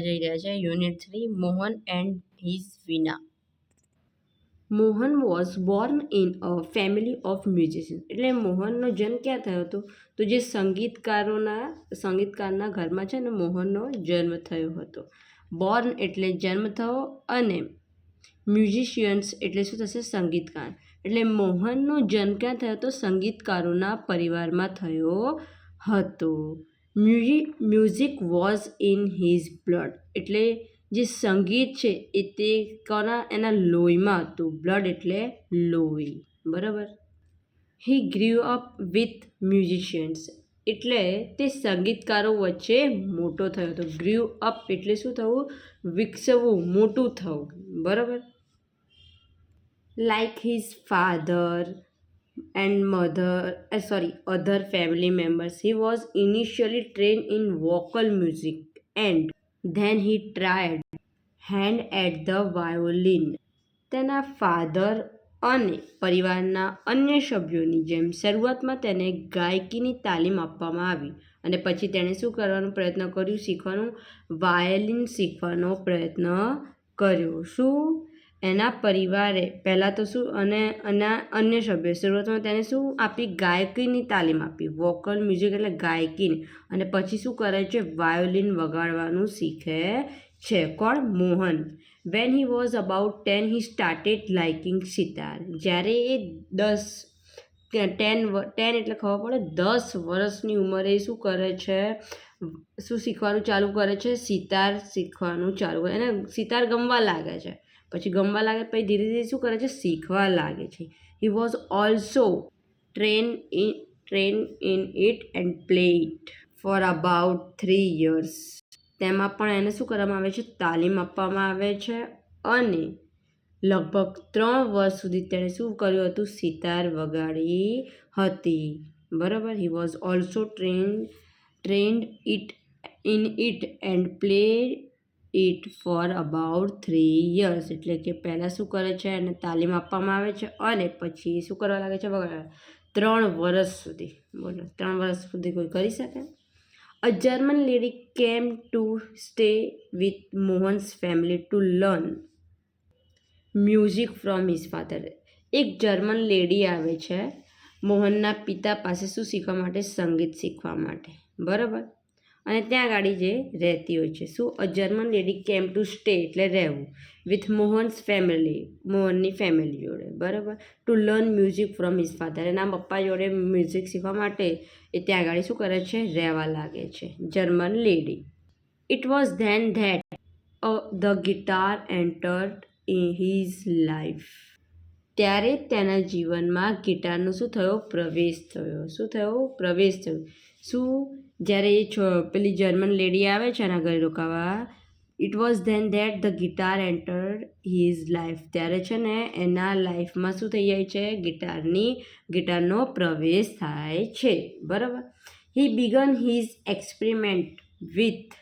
જઈ રહ્યા છે unit 3 Mohan and his Veena. Mohan was born in a family of musician. એટલે મોહનનો જન્મ ક્યાં થયો હતો? તો જે સંગીતકારના ઘરમાં છે ને મોહનનો જન્મ થયો હતો. બોર્ન એટલે જન્મ થયો અને મ્યુઝિશિયન્સ એટલે શું થશે? સંગીતકાર. એટલે મોહનનો જન્મ ક્યાં થયો હતો? સંગીતકારોના પરિવારમાં થયો હતો. Music was in his blood. એટલે જે સંગીત છે એ તે એના લોહીમાં હતું. બ્લડ એટલે લોહી. બરાબર. હી ગ્રીવ અપ વિથ મ્યુઝિશિયન્સ. એટલે તે સંગીતકારો વચ્ચે મોટો થયો હતો. ગ્રીવ અપ એટલે શું થવું? વિકસવું, મોટું થવું. બરાબર. Like his father and other family members, he was initially trained in vocal music and then he tried hand at the violin. તેના ફાધર અને પરિવારના અન્ય સભ્યોની જેમ શરૂઆતમાં તેને ગાયકીની તાલીમ આપવામાં આવી અને પછી તેણે શું કરવાનો પ્રયત્ન કર્યો? શીખવાનું. વાયોલિન શીખવાનો પ્રયત્ન કર્યો. શું? એના પરિવારે પહેલાં તો શું અને અન્ય સભ્યો શરૂઆતમાં તેને શું આપી? ગાયકીની તાલીમ આપી. વોકલ મ્યુઝિક એટલે ગાયકીની. અને પછી શું કરે છે? વાયોલિન વગાડવાનું શીખે છે. કોણ? Mohan. When he was about 10 he started liking sitar. જ્યારે એ 10 એટલે ખબર પડે 10 વર્ષની ઉંમરે શું કરે છે? શું શીખવાનું ચાલુ કરે છે? સિતાર શીખવાનું ચાલુ કરે. એને સિતાર ગમવા લાગે છે. પછી ગમવા લાગે પછી ધીરે ધીરે શું કરે છે? શીખવા લાગે છે. He was also train in it and play it for about 3 years. તેમાં પણ એને શું કરવામાં આવે છે? તાલીમ આપવામાં આવે છે અને લગભગ 3 વર્ષ સુધી તેણે શું કર્યું હતું? સિતાર વગાડી હતી. બરાબર. He was also trend in it and play it for about 3 years. એટલે કે પહેલાં શું કરે છે? એને તાલીમ આપવામાં આવે છે અને પછી શું કરવા લાગે છે? વગાડવા. 3 વર્ષ સુધી. બોલો, 3 વર્ષ સુધી કોઈ કરી શકે? A German lady came to stay with Mohan's family to learn music from his father. એક જર્મન લેડી આવે છે મોહનના પિતા પાસે શું શીખવા માટે? સંગીત શીખવા માટે. બરાબર. અને ત્યાં ગાડી જે રહેતી હોય છે. શું? A German lady came to stay એટલે રહેવું. વિથ મોહન્સ ફેમિલી, મોહનની ફેમિલી જોડે. બરાબર. To learn music from his father. એના પપ્પા જોડે મ્યુઝિક શીખવા માટે એ ત્યાં ગાડી શું કરે છે? રહેવા લાગે છે. German lady. It was then that the guitar entered in his life. ત્યારે તેના જીવનમાં ગિટારનો શું થયો? પ્રવેશ થયો. શું થયો? પ્રવેશ થયો. શું? જ્યારે એ પેલી જર્મન લેડી આવે છે એના ઘરે રોકાવા. It was then that the guitar entered his life. ત્યારે છે ને એના લાઈફમાં શું થઈ જાય છે? ગિટારનો પ્રવેશ થાય છે. બરાબર. He began his experiment with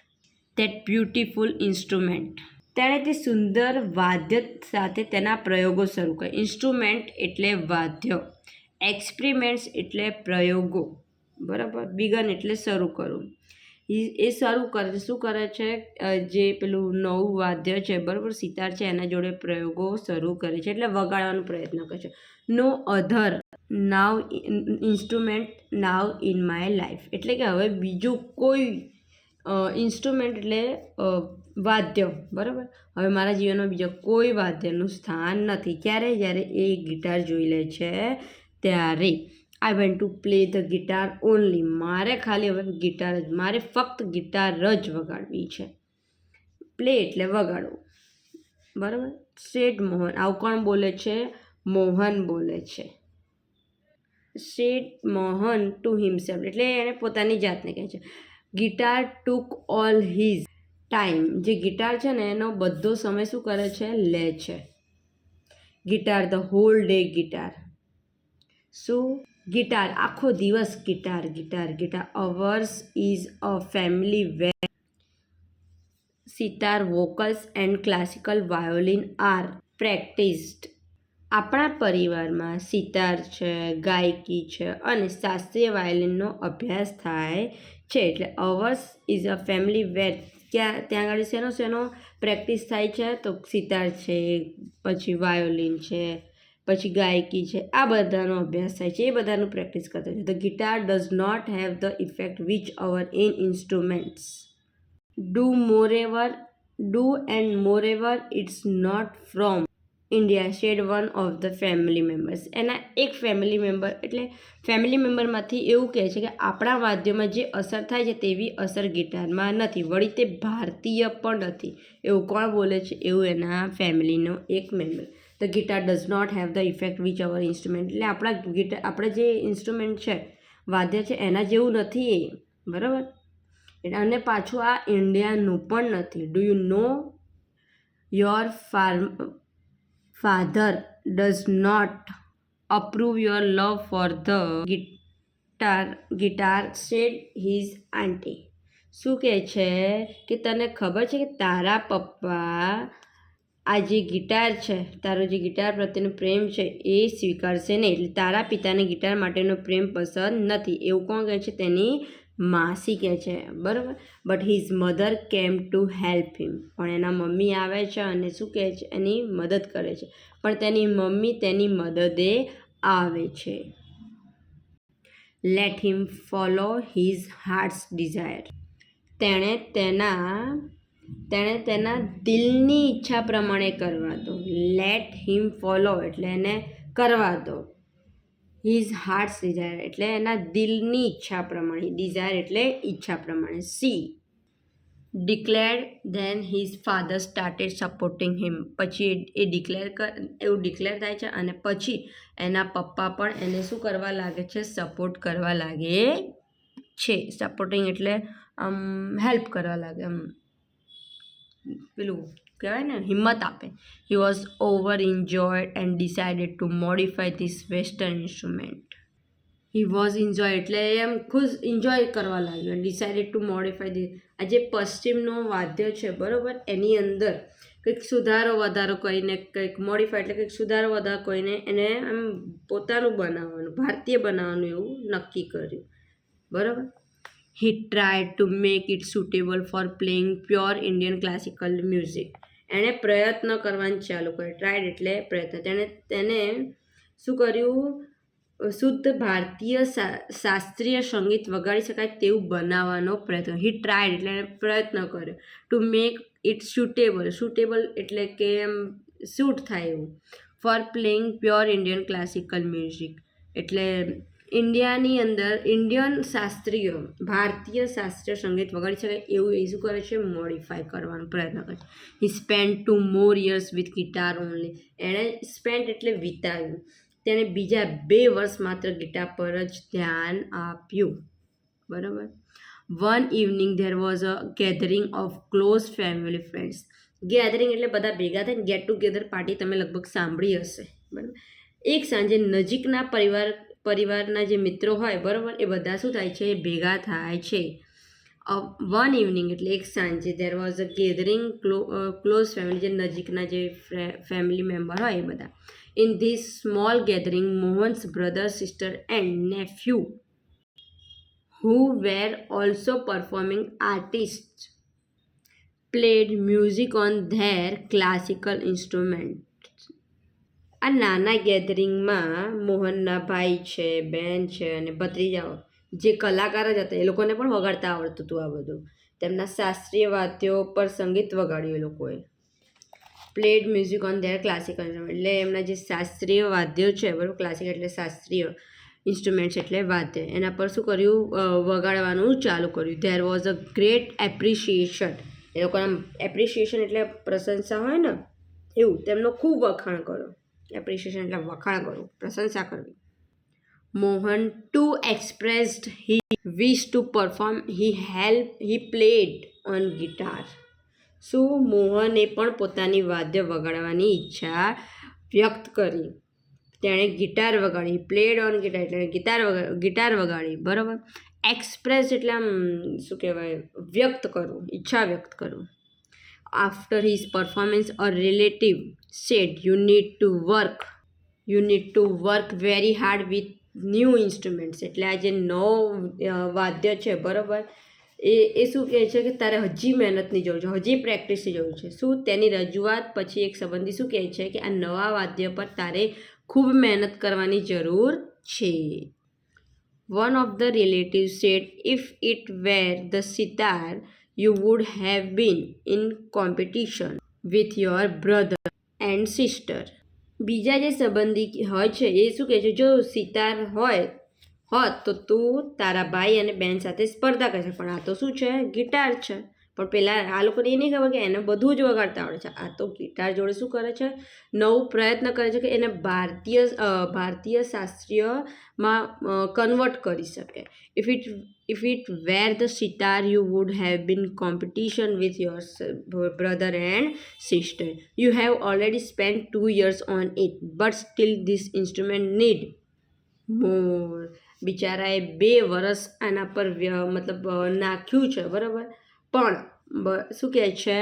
that beautiful instrument. તેણે તે સુંદર વાદ્ય સાથે તેના પ્રયોગો શરૂ કર્યા. ઇન્સ્ટ્રુમેન્ટ એટલે વાદ્ય, એક્સપેરિમેન્ટ્સ એટલે પ્રયોગો. બરાબર. બિગન એટલે શરૂ કરવું. એ શરૂ કરે છે. શું કરે છે? જે પેલું નવું વાદ્ય છે, બરાબર, સિતાર છે, એના જોડે પ્રયોગો શરૂ કરે છે. એટલે વગાડવાનો પ્રયત્ન કરે છે. No other now instrument now in my life. એટલે કે હવે બીજું કોઈ ઇન્સ્ટ્રુમેન્ટ એટલે વાદ્ય. બરાબર. હવે મારા જીવનમાં બીજા કોઈ વાદ્યનું સ્થાન નથી. ક્યારે? જ્યારે એ ગિટાર જોઈ લે છે ત્યારે. I went to play the guitar only. મારે ખાલી હવે ગિટાર જ, મારે ફક્ત ગિટાર જ વગાડવી છે. પ્લે એટલે વગાડવું. બરાબર. સેડ મોહન. આવું કોણ બોલે છે? મોહન બોલે છે. Said Mohan to himself. એટલે એને પોતાની જાતને કહે છે. Guitar took all his time. જે ગિટાર છે ને એનો બધો સમય શું કરે છે? લે છે. Guitar the whole day guitar. શું? ગિટાર આખો દિવસ ગિટાર. Ours is a family where sitar, vocals and classical violin are practised. આપણા પરિવારમાં સિતાર છે, ગાયકી છે અને શાસ્ત્રીય વાયોલિનનો અભ્યાસ થાય છે. એટલે અવર્સ ઇઝ અ ફેમિલી વેર ત્યાં આગળ શેનો પ્રેક્ટિસ થાય છે? તો સિતાર છે, પછી વાયોલિન છે, પછી ગાયકી છે, આ બધાનો અભ્યાસ થાય છે, એ બધાનું પ્રેક્ટિસ કરતા છે. The guitar does not have the effect which our in instruments do and moreover it's not from India, said one of the family members. એના એક ફેમિલી મેમ્બર એટલે ફેમિલી મેમ્બરમાંથી એવું કહે છે કે આપણા વાદ્યોમાં જે અસર થાય છે તેવી અસર ગિટારમાં નથી, વળી તે ભારતીય પણ નથી. એવું કોણ બોલે છે? એવું એના ફેમિલીનો એક member. The guitar does not have the effect which our instrument, એટલે આપણે જે ઇન્સ્ટ્રુમેન્ટ છે, વાદ્ય છે, એના જેવું નથી એ, બરાબર. અને પાછું આ ઇન્ડિયાનું પણ નથી. Do you know your father does not approve your love for the guitar said his aunty. શું કહે છે કે તને ખબર છે કે તારા પપ્પા આ જે ગિટાર છે, તારો જે ગિટાર પ્રત્યેનો પ્રેમ છે એ સ્વીકારશે નહીં, એટલે તારા પિતાને ગિટાર માટેનો પ્રેમ પસંદ નથી. એવું કોણ કહે છે? તેની માસી કહે છે, બરાબર. But his mother came to help him, પણ એના મમ્મી આવે છે અને શું કહે છે? એની મદદ કરે છે. પણ તેની મમ્મી તેની મદદે આવે છે. Let him follow his heart's desire, તેણે તેના દિલની ઈચ્છા પ્રમાણે કરવા દો. લેટ હિમ ફોલો એટલે એને કરવા દો. હિઝ હાર્ટ્સ ડિઝાયર એટલે એના દિલની ઈચ્છા પ્રમાણે, ડિઝાયર એટલે ઈચ્છા પ્રમાણે. She declared then his father started supporting him, પછી એવું ડિક્લેર થાય છે અને પછી એના પપ્પા પણ એને શું કરવા લાગે છે? સપોર્ટ કરવા લાગે છે. સપોર્ટિંગ એટલે હેલ્પ કરવા લાગે, પેલું કહેવાય ને, હિંમત આપે. He was over enjoyed and decided to modify this western instrument. He was enjoy એટલે એમ ખુશ એન્જોય કરવા લાગ્યો. ડિસાઇડેડ ટુ મોડિફાય ધી, આ જે પશ્ચિમનો વાદ્ય છે, બરાબર, એની અંદર કંઈક સુધારો વધારો કરીને, કંઈક મોડિફાય એટલે કંઈક સુધારો વધારો કરીને એને એમ પોતાનું બનાવવાનું, ભારતીય બનાવવાનું એવું નક્કી કર્યું, બરાબર. He tried to make it suitable for playing pure Indian classical music. એણે પ્રયત્ન કરવાનું ચાલુ કર્યું. ટ્રાયડ એટલે પ્રયત્ન. તેને શું કર્યું? શુદ્ધ ભારતીય શાસ્ત્રીય સંગીત વગાડી શકાય તેવું બનાવવાનો પ્રયત્ન. હી ટ્રાયડ એટલે એણે પ્રયત્ન કર્યો. ટુ મેક ઇટ સુટેબલ એટલે કે એમ સૂટ થાય એવું. For playing pure Indian classical music એટલે ઇન્ડિયાની અંદર ઇન્ડિયન શાસ્ત્રીય, ભારતીય શાસ્ત્રીય સંગીત વગાડી શકાય એવું એ શું કરે છે? મોડિફાય કરવાનો પ્રયત્ન કરે છે. He spend 2 more years with guitar only. એણે સ્પેન્ડ એટલે વિતાવ્યું. તેણે બીજા 2 વર્ષ માત્ર ગિટાર પર જ ધ્યાન આપ્યું, બરાબર. One evening there was a gathering of close family friends. Gathering એટલે બધા ભેગા થઈને ગેટ ટુગેધર પાર્ટી તમે લગભગ સાંભળી હશે, બરાબર. એક સાંજે નજીકના પરિવારના જે મિત્રો હોય, બરાબર, એ બધા શું થાય છે? ભેગા થાય છે. વન ઇવનિંગ એટલે એક સાંજે there was a gathering close family, જે નજીકના જે ફેમિલી મેમ્બર હોય એ બધા. In this small gathering Mohan's brother, sister and nephew who were also performing artists played music on their classical instruments. આ નાના ગેધરિંગમાં મોહનના ભાઈ છે, બહેન છે અને ભત્રીજાઓ જે કલાકાર જ હતા, એ લોકોને પણ વગાડતા આવડતું હતું આ બધું. તેમના શાસ્ત્રીય વાદ્યો પર સંગીત વગાડ્યું એ લોકોએ. Played music on there classical instrument એટલે એમના જે શાસ્ત્રીય વાદ્યો છે, બરાબર, ક્લાસિકલ એટલે શાસ્ત્રીય ઇન્સ્ટ્રુમેન્ટ્સ એટલે વાદ્ય, એના પર શું કર્યું? વગાડવાનું ચાલુ કર્યું. There was a great appreciation, એ લોકોના એપ્રિશિએશન એટલે પ્રશંસા હોય ને એવું, તેમનો ખૂબ વખાણ કરો. એપ્રિશિએશન એટલે વખાણ કરવું, પ્રશંસા કરવી. Mohan too expressed he wish to perform he played on guitar. શું મોહને પણ પોતાની વાદ્ય વગાડવાની ઈચ્છા વ્યક્ત કરી. તેણે ગિટાર વગાડી. પ્લેડ ઓન ગિટાર એટલે ગિટાર વગાડી, બરાબર. એક્સપ્રેસ એટલે આમ શું કહેવાય? વ્યક્ત કરવું, ઈચ્છા વ્યક્ત કરવું. After his performance a relative said you need to work very hard with new instruments એટલે આ જે નવો વાદ્ય છે, બરાબર, એ શું કહે છે કે તારે હજી મહેનતની જરૂર છે, હજી પ્રેક્ટિસની જરૂર છે. શું તેની રજૂઆત પછી એક સંબંધી શું કહે છે કે આ નવા વાદ્ય પર તારે ખૂબ મહેનત કરવાની જરૂર છે. One of the relatives said, if it were the sitar, you would have been in competition with your brother and sister. બીજા જે સંબંધી હોય છે એ શું કહે છે, જો સિતાર હોત તો તું તારા ભાઈ અને બહેન સાથે સ્પર્ધા કરશે, પણ આ તો શું છે, ગિટાર છે. પણ પેલા આ લોકોને એ નહીં ખબર કે એને બધું જ વગાડતા આવડે છે. આ તો ગિટાર જોડે શું કરે છે, નવું પ્રયત્ન કરે છે કે એને ભારતીય શાસ્ત્રીયમાં કન્વર્ટ કરી શકે. If it were the sitar you would have been competition with your brother and sister. You have already spend 2 years on it, but still this instrument need more. બિચારાએ 2 વર્ષ આના પર મતલબ નાખ્યું છે, બરાબર, પણ શું કહે છે,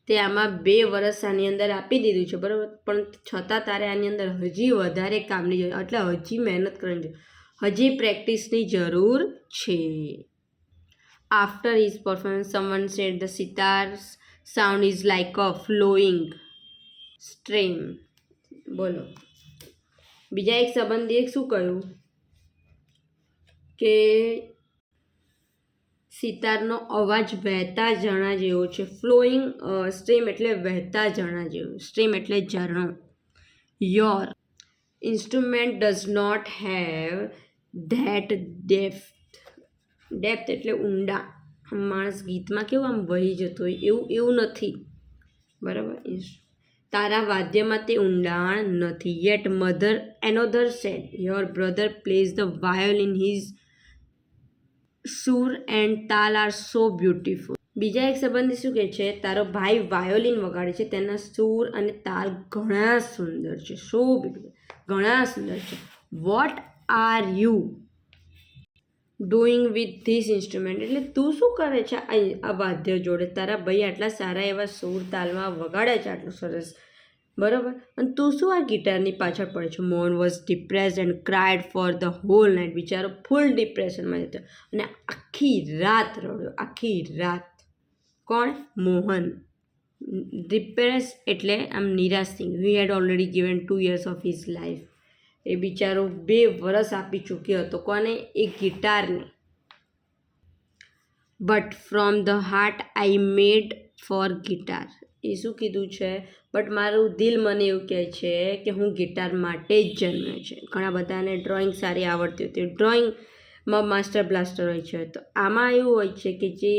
તે આમાં 2 વર્ષ આની અંદર આપી દીધું છે, બરાબર, પણ છતાં તારે આની અંદર હજી વધારે કામની જરૂર, એટલે હજી મહેનત કરવાની જરૂર, હજી પ્રેક્ટિસની જરૂર છે. After his performance someone said the sitar's sound is like a flowing stream. બોલો, બીજા એક સંબંધીએ શું કહ્યું કે સિતારનો અવાજ વહેતા ઝરણા જેવો છે. ફ્લોઈંગ સ્ટ્રીમ એટલે વહેતા ઝરણા જેવું, સ્ટ્રીમ એટલે ઝરણો. Your instrument does not have that depth એટલે ઊંડા. માણસ ગીતમાં કેવું આમ વહી જતો હોય એવું નથી, બરાબર. તારા વાદ્યમાં તે ઊંડાણ નથી. Yet another said, your brother plays the violin, his સુર એન્ડ તાલ આર સો બ્યુટીફુલ. બીજા એક સંબંધી શું કહે છે, તારો ભાઈ વાયોલિન વગાડે છે, તેના સૂર અને તાલ ઘણા સુંદર છે. સો બ્યુટીફુલ, ઘણા સુંદર છે. What are you doing with this instrument એટલે તું શું કરે છે આ વાદ્ય જોડે. તારા ભાઈ આટલા સારા એવા સૂર તાલમાં વગાડે છે, આટલું સરસ, બરાબર, અને તું શું આ ગિટારની પાછળ પડે છે. Mohan was depressed and cried for the whole night. બિચારો ફૂલ ડિપ્રેશનમાં જતો અને આખી રાત રડ્યો, આખી રાત. કોણ? મોહન. ડિપ્રેસ એટલે આમ નિરાશ થઈ ગયો. He had already given 2 years of his life. એ બિચારો 2 વર્ષ આપી ચૂક્યો હતો. કોને? એ ગિટારને. But from the heart I made for guitar. એ શું કીધું છે? બટ મારું દિલ મને એવું કહે છે કે હું ગિટાર માટે જ જન્મ્યો છે. ઘણા બધાને ડ્રોઈંગ સારી આવડતી હતી, ડ્રોઈંગમાં માસ્ટર બ્લાસ્ટર હોય છે. તો આમાં એવું હોય છે કે જે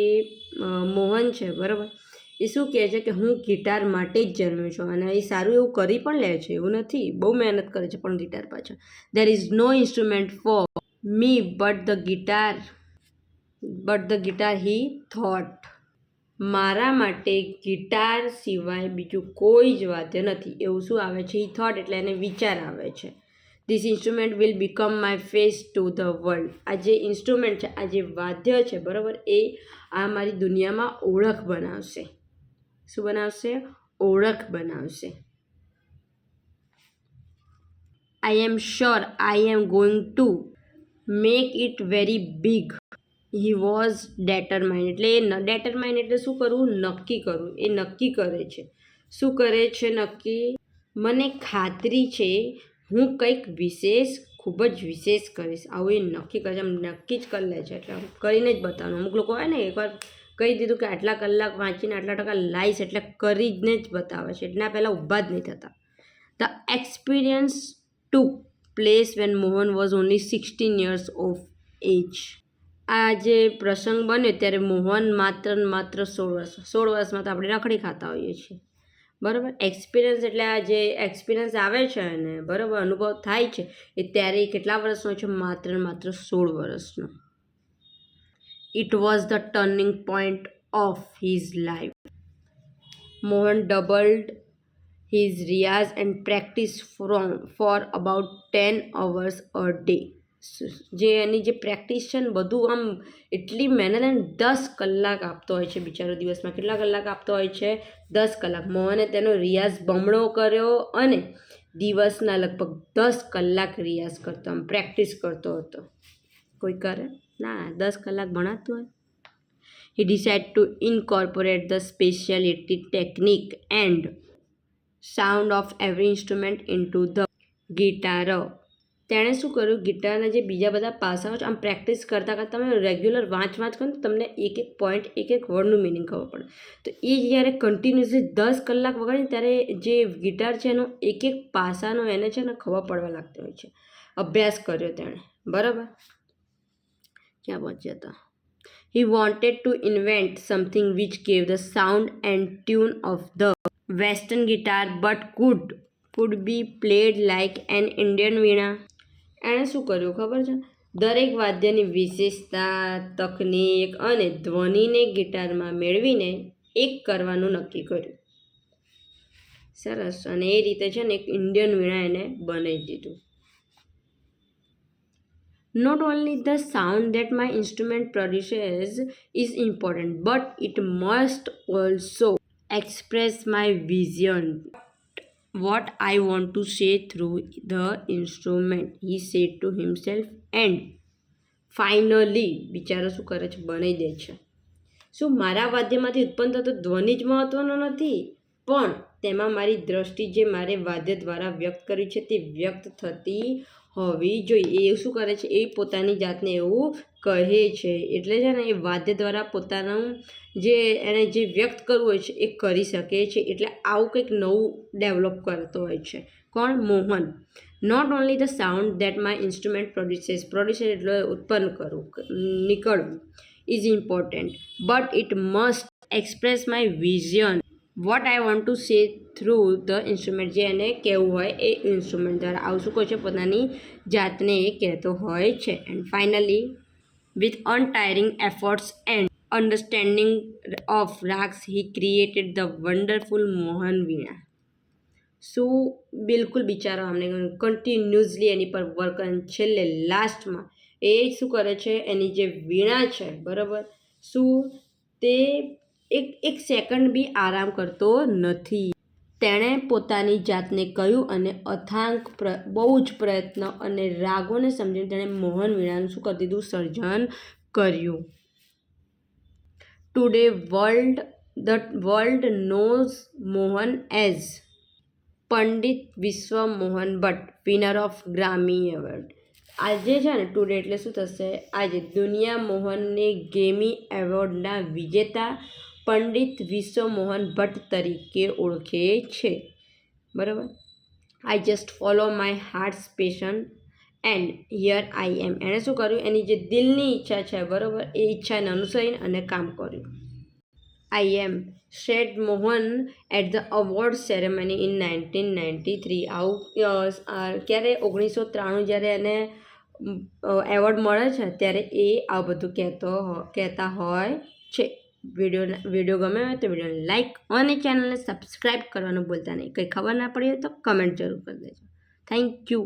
મોહન છે, બરાબર, એ શું કહે છે કે હું ગિટાર માટે જ જન્મ્યો છું, અને એ સારું એવું કરી પણ લે છે, એવું નથી, બહુ મહેનત કરે છે પણ ગિટાર પાછળ. There is no instrument for me but the guitar he thought. મારા માટે ગિટાર સિવાય બીજું કોઈ જ વાદ્ય નથી. એવું શું આવે છે? હી થોટ એટલે એને વિચાર આવે છે. This instrument will become my face to the world. આ જે ઇન્સ્ટ્રુમેન્ટ છે, આ જે વાદ્ય છે, બરાબર, એ આ મારી દુનિયામાં ઓળખ બનાવશે. શું બનાવશે? ઓળખ બનાવશે. I am sure I am going to make it very big. He was determined એટલે ડેટરમાઇન્ડ એટલે શું કરવું? નક્કી કરવું. એ નક્કી કરે છે. શું કરે છે નક્કી? મને ખાતરી છે હું કંઈક વિશેષ, ખૂબ જ વિશેષ કરીશ. આવું એ નક્કી કરે છે, આમ નક્કી જ કરી લે છે, એટલે આમ કરીને જ બતાવવાનું. અમુક લોકો હોય ને, એકવાર કહી દીધું કે આટલા કલાક વાંચીને આટલા ટકા લાવીશ એટલે કરીને જ બતાવે છે, એના પહેલાં ઊભા જ નહીં થતા. The experience took place when Mohan was only 16 years of age. આ જે પ્રસંગ બન્યો ત્યારે મોહન માત્ર 16 વર્ષમાં તો આપણે રખડી ખાતા હોઈએ છીએ, બરાબર. એક્સપિરિયન્સ એટલે આ જે એક્સપિરિયન્સ આવે છે એને, બરાબર, અનુભવ થાય છે, એ ત્યારે કેટલા વર્ષનો છે? માત્ર 16 વર્ષનો. It was the turning point of his life. Mohan doubled his riyaz and practice for about 10 hours a day. જે એની જે પ્રેક્ટિસ છે ને, બધું આમ એટલી મહેનત, અને 10 કલાક આપતો હોય છે બિચારો. દિવસમાં કેટલા કલાક આપતો હોય છે? 10 કલાક. મોહને તેનો રિયાઝ બમણો કર્યો અને દિવસના લગભગ 10 કલાક રિયાઝ કરતો, આમ પ્રેક્ટિસ કરતો હતો. કોઈ કરે? ના, 10 કલાક ભણાતું હોય. He decided to incorporate the specialty technique and sound of every instrument into the guitar. તેણે શું કર્યું, ગિટારના જે બીજા બધા પાસાઓ છે આમ પ્રેક્ટિસ કરતાં કરતાં તમે રેગ્યુલર વાંચ કરો ને તમને એક એક પોઈન્ટ એક એક વર્ડનું મિનિંગ ખબર પડે. તો એ જ્યારે કન્ટિન્યુઅસલી 10 કલાક વગાડે ત્યારે જે ગિટાર છે એનો એક એક પાસાનો એને છે ને ખબર પડવા લાગતો હોય છે. અભ્યાસ કર્યો તેણે, બરાબર. ક્યાં પહોંચ્યા હતા? He wanted to invent something which gave the sound and tune of the Western guitar but could be played like an Indian વીણા. એણે શું કર્યું ખબર છે? દરેક વાદ્યની વિશેષતા, તકનીક અને ધ્વનિને ગિટારમાં મેળવીને એક કરવાનું નક્કી કર્યું. સરસ. અને એ રીતે છે ને એક ઇન્ડિયન વીણા એને બનાવી દીધું. Not only the sound that my instrument produces is important, but it must also express my vision, what I want to say through the instrument, he said to himself. And finally, બિચારો શું કરે છે? બનાવી દે છે. શું મારા વાદ્યમાંથી ઉત્પન્ન થતો ધ્વનિ જ મહત્વનો નથી, પણ તેમાં મારી દ્રષ્ટિ જે મારે વાદ્ય દ્વારા વ્યક્ત કરી છે તે વ્યક્ત થતી હોવી જોઈએ. એ શું કરે છે? એ પોતાની જાતને એવું કહે છે. એટલે છે ને એ વાદ્ય દ્વારા પોતાનું જે એને જે વ્યક્ત કરવું હોય છે એ કરી શકે છે. એટલે આવું કંઈક નવું ડેવલપ કરતો હોય છે. કોણ? Mohan. Not only the sound that my instrument produces એટલે ઉત્પન્ન કરવું, નીકળવું, is important, but it must express my vision, what I want to say through the instrument. જે એને કહેવું હોય એ ઇન્સ્ટ્રુમેન્ટ દ્વારા આવું શું કહે છે? પોતાની જાતને એ કહેતો હોય છે. And finally, with untiring efforts and understanding of ragas he created the wonderful Mohan Veena. શું બિલકુલ બિચારો અમને કન્ટિન્યુઅસલી એની પર વર્ક અને છેલ્લે લાસ્ટમાં એ શું કરે છે? એની જે વીણા છે, બરાબર, શું તે એક સેકન્ડ બી આરામ કરતો નથી. તેણે પોતાની જાતને કહ્યું અને અથાંક બહુ જ પ્રયત્ન અને રાગોને સમજીને તેણે મોહન વીણાનું શું કરી દીધું? સર્જન કર્યું. Today the world knows Mohan as Pandit Vishwa Mohan Bhatt, winner of Grammy award. આજે છે ને ટુડે એટલે શું થશે? આજે દુનિયા મોહનને ગ્રેમી એવોર્ડના વિજેતા પંડિત વિશ્વ મોહન ભટ્ટ તરીકે ઓળખે છે, બરાબર. I just follow my heart's passion and here I am. એણે શું કર્યું? એની જે દિલની ઈચ્છા છે, બરાબર, એ ઈચ્છાને અનુસરીને અને કામ કર્યું. I am said Mohan at the award ceremony in 1993. આવું ક્યારે? 1993 જ્યારે એને એવોર્ડ મળે છે ત્યારે એ આ બધું કહેતા હોય છે. વિડીયો ગમે હોય તો વિડીયોને લાઇક અને ચેનલને સબસ્ક્રાઈબ કરવાનું ભૂલતા નહીં. કંઈ ખબર ના પડી હોય તો કમેન્ટ જરૂર કરી દેજો. Thank you.